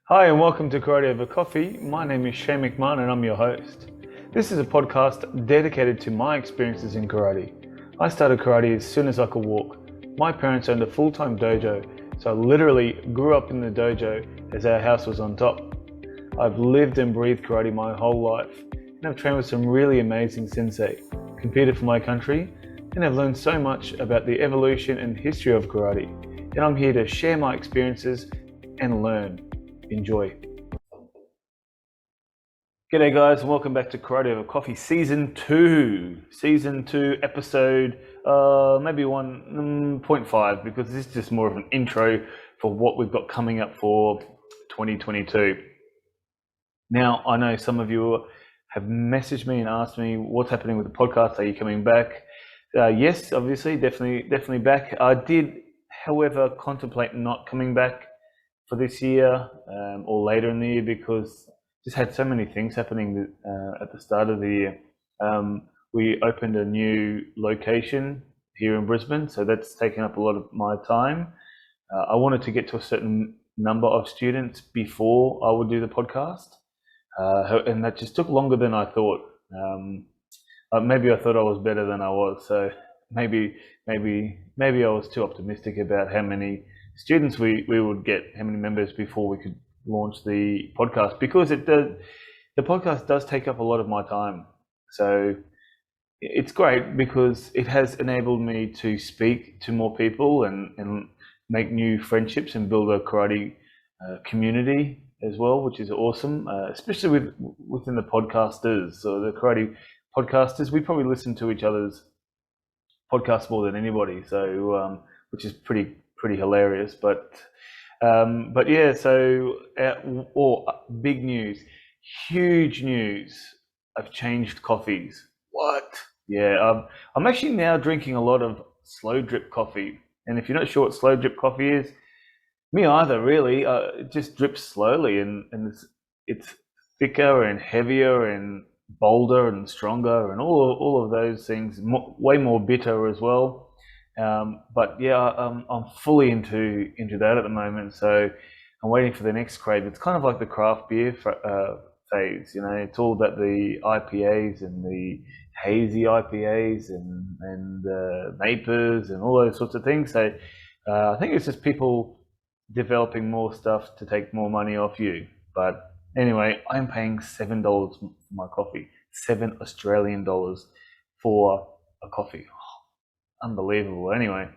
Hi and welcome to Karate Over Coffee. My name is Cheyne McMahon and I'm your host. This is a podcast dedicated to my experiences in karate. I started karate as soon as I could walk. My parents owned a full-time dojo, so I literally grew up in the dojo as our house was on top. I've lived and breathed karate my whole life, and I've trained with some really amazing sensei, competed for my country, and I've learned so much about the evolution and history of karate. And I'm here to share my experiences and learn. Enjoy. G'day guys and welcome back to Karate Over Coffee Season 2. Season 2 episode maybe 1.5 because this is just more of an intro for what we've got coming up for 2022. Now I know some of you have messaged me and asked me what's happening with the podcast. Are you coming back? Yes, obviously, definitely back. I did, however, contemplate not coming back for this year or later in the year because just had so many things happening at the start of the year. We opened a new location here in Brisbane, so that's taken up a lot of my time. I wanted to get to a certain number of students before I would do the podcast, and that just took longer than I thought. Maybe I thought I was better than I was, so maybe I was too optimistic about how many students we would get, how many members before we could launch the podcast, because the podcast does take up a lot of my time. So it's great because it has enabled me to speak to more people and make new friendships and build a karate community as well, which is awesome, especially within the podcasters. So the karate podcasters, we probably listen to each other's podcasts more than anybody, so which is pretty hilarious. But yeah, so big news, huge news. I've changed coffees. What? Yeah, I'm actually now drinking a lot of slow drip coffee. And if you're not sure what slow drip coffee is, me either really. It just drips slowly and it's thicker and heavier and bolder and stronger and all of those things. Way more bitter as well. But yeah, I'm fully into that at the moment. So I'm waiting for the next crave. It's kind of like the craft beer phase. You know, it's all about the IPAs and the hazy IPAs and vapors and all those sorts of things. So I think it's just people developing more stuff to take more money off you. But anyway, I'm paying $7 for my coffee, $7 Australian for a coffee. Unbelievable. Anyway,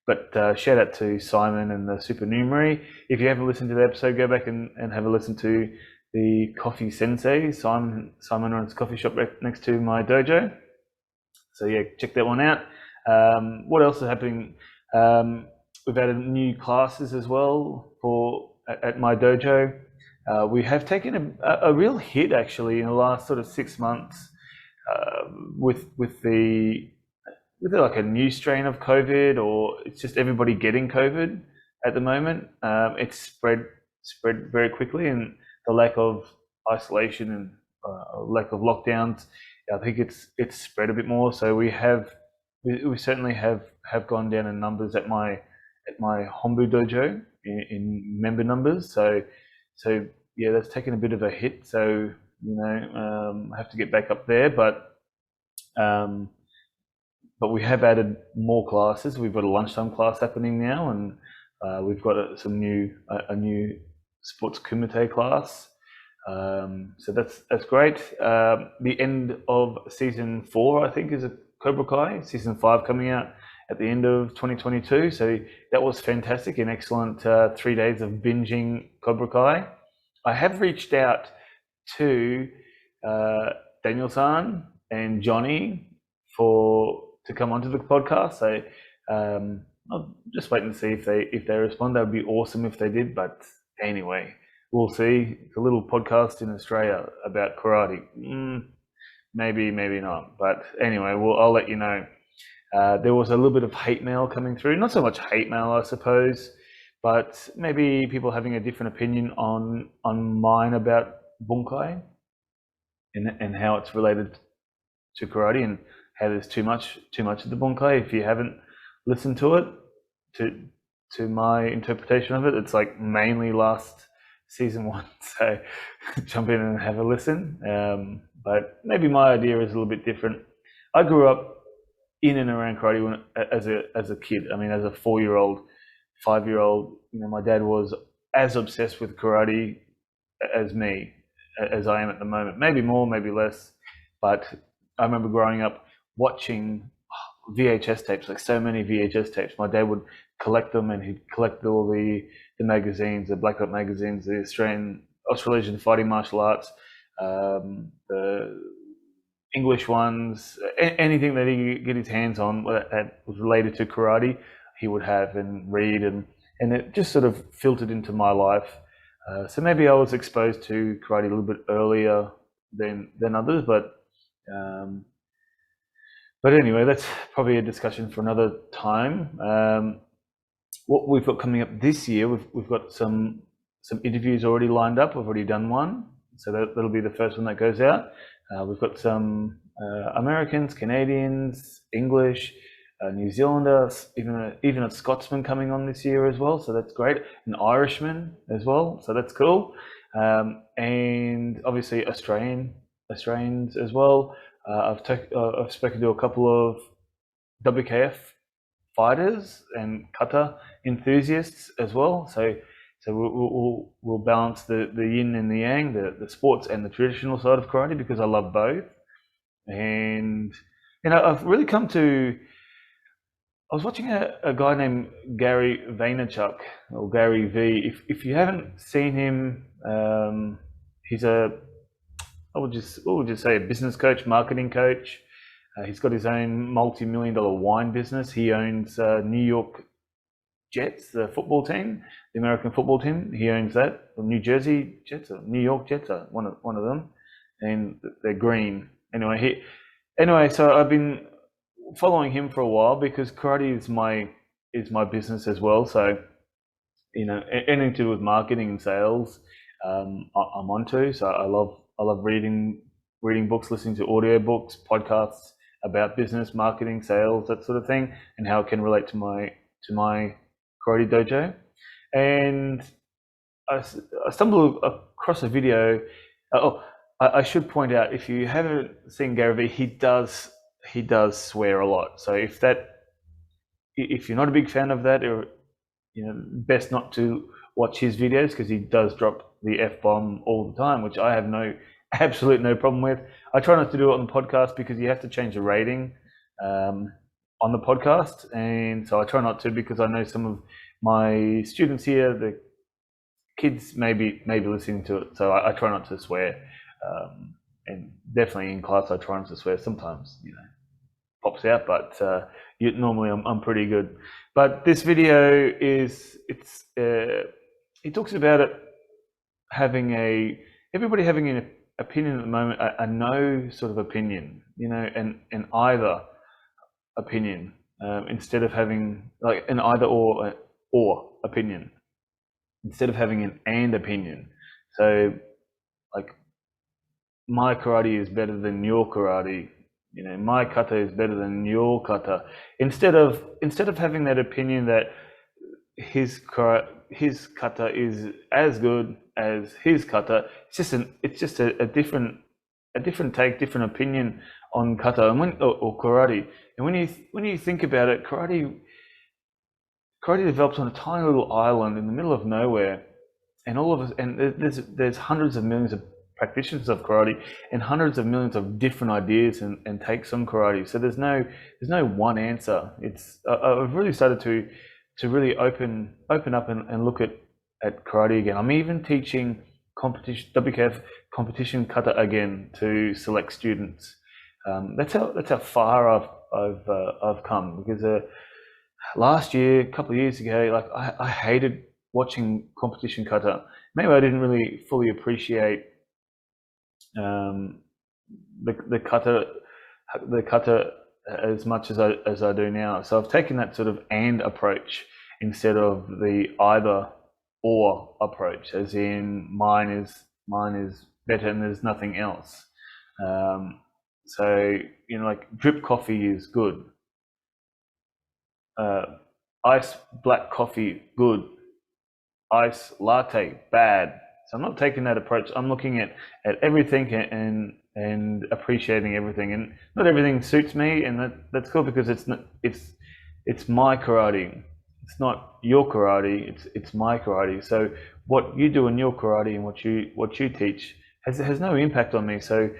but shout out to Simon and the Supernumerary. If you haven't listened to the episode, go back and have a listen to the Coffee Sensei. Simon runs a coffee shop right next to my dojo. So yeah, check that one out. What else is happening? We've added new classes as well at my dojo. We have taken a real hit actually in the last sort of 6 months with like a new strain of COVID, or it's just everybody getting COVID at the moment. It's spread very quickly, and the lack of isolation and lack of lockdowns, I think it's spread a bit more. So we certainly have gone down in numbers at my Hombu dojo in member numbers. So yeah, that's taken a bit of a hit. So I have to get back up there, but we have added more classes. We've got a lunchtime class happening now, and we've got a new sports kumite class. So that's great. The end of season 4, I think, is a Cobra Kai. Season 5 coming out at the end of 2022. So that was fantastic, an excellent 3 days of binging Cobra Kai. I have reached out to Daniel-san and Johnny to come onto the podcast. So I'll just wait and see if they respond. That would be awesome if they did. But anyway, we'll see. It's a little podcast in Australia about karate. Maybe not. But anyway, I'll let you know. There was a little bit of hate mail coming through. Not so much hate mail, I suppose, but maybe people having a different opinion on mine about bunkai and how it's related to karate, and how there's too much of the bunkai. If you haven't listened to it, to my interpretation of it, it's like mainly last season 1. So jump in and have a listen. But maybe my idea is a little bit different. I grew up in and around karate as a kid. I mean, as a 4-year-old, 5-year-old, my dad was as obsessed with karate as me, as I am at the moment. Maybe more, maybe less. But I remember growing up watching VHS tapes, like so many VHS tapes. My dad would collect them, and he'd collect all the magazines, the black belt magazines, the Australasian fighting martial arts, the English ones, anything that he could get his hands on that was related to karate, he would have and read, and it just sort of filtered into my life. So maybe I was exposed to karate a little bit earlier than others, but anyway, that's probably a discussion for another time. What we've got coming up this year, we've got some interviews already lined up. We've already done one, so that'll be the first one that goes out. We've got some Americans, Canadians, English, New Zealanders, even a Scotsman coming on this year as well. So that's great. An Irishman as well. So that's cool. And obviously Australians as well. I've spoken to a couple of WKF fighters and kata enthusiasts as well. So we'll balance the yin and the yang, the sports and the traditional side of karate, because I love both. And I've really come to. I was watching a guy named Gary Vaynerchuk, or Gary V. If you haven't seen him, he's I would just say a business coach, marketing coach. He's got his own multi-million-dollar wine business. He owns New York Jets, the football team, the American football team. He owns that. Or New Jersey Jets, or New York Jets, one of them, and they're green. Anyway, so I've been following him for a while because karate is my business as well. So anything to do with marketing and sales, I'm onto. So I love reading books, listening to audio books, podcasts about business, marketing, sales, that sort of thing, and how it can relate to my karate dojo. And I stumbled across a video. I should point out, if you haven't seen Gary V, he does swear a lot. So if you're not a big fan of that, or best not to watch his videos, because he does drop the F-bomb all the time, which I have absolute no problem with. I try not to do it on the podcast because you have to change the rating on the podcast, and so I try not to, because I know some of my students here, the kids may be listening to it, so I try not to swear. And definitely in class I try not to swear. Sometimes pops out, but normally I'm pretty good. But this video he talks about it everybody having an opinion at the moment, a no sort of opinion, an either opinion, instead of having like an either or opinion, instead of having an and opinion. So like, my karate is better than your karate. My kata is better than your kata. Instead of having that opinion that his kata is as good as his kata, it's just a different take, different opinion on kata or karate. And when you think about it, karate develops on a tiny little island in the middle of nowhere, and there's hundreds of millions of practitioners of karate and hundreds of millions of different ideas and takes on karate. So there's no one answer. I've really started to really open up and look at karate again. I'm even teaching WKF competition kata again to select students. That's how far I've come, because last year, a couple of years ago, like I hated watching competition kata. Maybe I didn't really fully appreciate the kata as much as I do now. So I've taken that sort of and approach instead of the either or approach, as in mine is better and there's nothing else. So like drip coffee is good, ice black coffee good, ice latte bad. So I'm not taking that approach. I'm looking at everything and appreciating everything. And not everything suits me, and that's cool because it's my karate. It's not your karate. It's my karate. So what you do in your karate and what you teach has no impact on me. So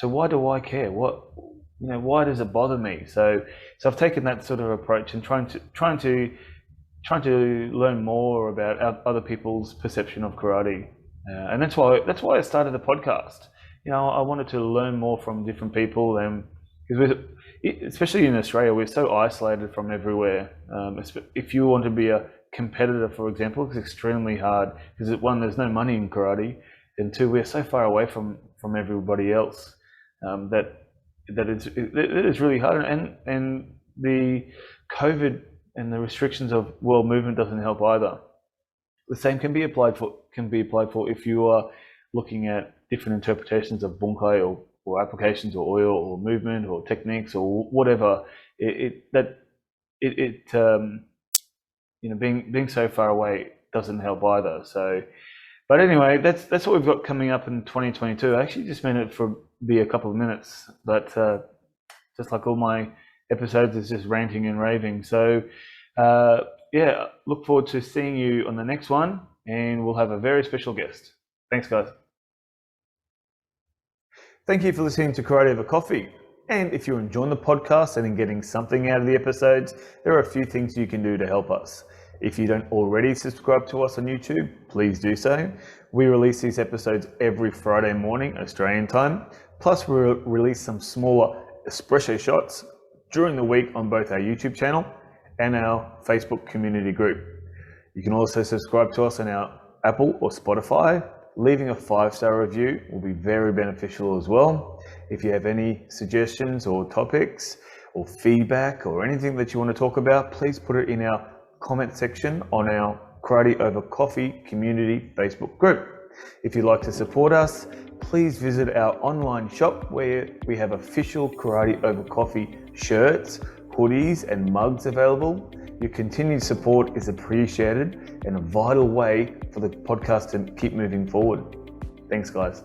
why do I care? Why does it bother me? So I've taken that sort of approach and trying to learn more about other people's perception of karate, and that's why I started the podcast. I wanted to learn more from different people, and because especially in Australia, we're so isolated from everywhere. If you want to be a competitor, for example, it's extremely hard because one, there's no money in karate, and two, we're so far away from everybody else that it is really hard. And the COVID and the restrictions of world movement doesn't help either. The same can be applied for if you are looking at different interpretations of bunkai or applications or oil or movement or techniques or whatever. Being so far away doesn't help either. So, but anyway, that's what we've got coming up in 2022. I actually just meant it for be a couple of minutes, but just like all my episodes, is just ranting and raving. So look forward to seeing you on the next one, and we'll have a very special guest. Thanks, guys. Thank you for listening to Karate Over Coffee. And if you're enjoying the podcast and getting something out of the episodes, there are a few things you can do to help us. If you don't already subscribe to us on YouTube, please do so. We release these episodes every Friday morning, Australian time. Plus, we release some smaller espresso shots during the week on both our YouTube channel and our Facebook community group. You can also subscribe to us on our Apple or Spotify. Leaving a 5-star review will be very beneficial as well. If you have any suggestions or topics or feedback or anything that you want to talk about, please put it in our comment section on our Karate Over Coffee community Facebook group. If you'd like to support us, please visit our online shop where we have official Karate Over Coffee shirts, hoodies and mugs available. Your continued support is appreciated and a vital way for the podcast to keep moving forward. Thanks, guys.